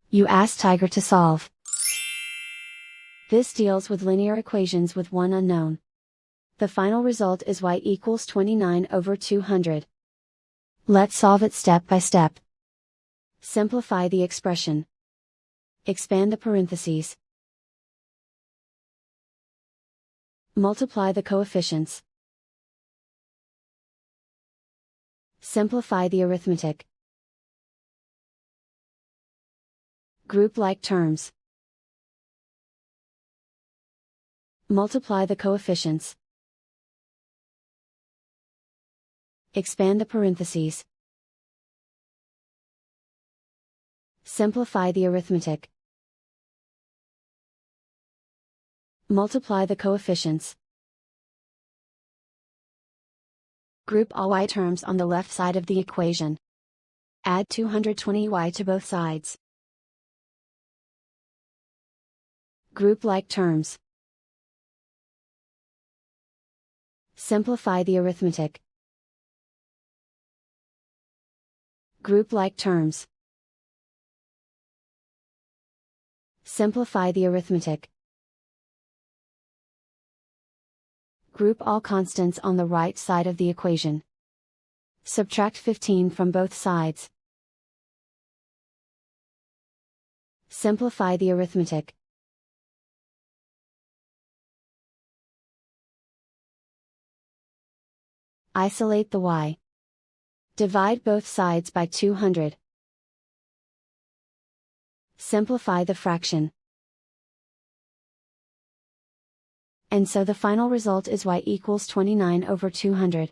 You ask Tiger to solve. This deals with linear equations with one unknown. The final result is y equals 29 over 200. Let's solve it step by step. Simplify the expression. Expand the parentheses. Multiply the coefficients. Simplify the arithmetic. Group like terms. Multiply the coefficients. Expand the parentheses. Simplify the arithmetic. Multiply the coefficients. Group all y terms on the left side of the equation. Add 220y to both sides. Group like terms. Simplify the arithmetic. Group like terms. Simplify the arithmetic. Group all constants on the right side of the equation. Subtract 15 from both sides. Simplify the arithmetic. Isolate the y. Divide both sides by 200. Simplify the fraction. And so the final result is y equals 29 over 200.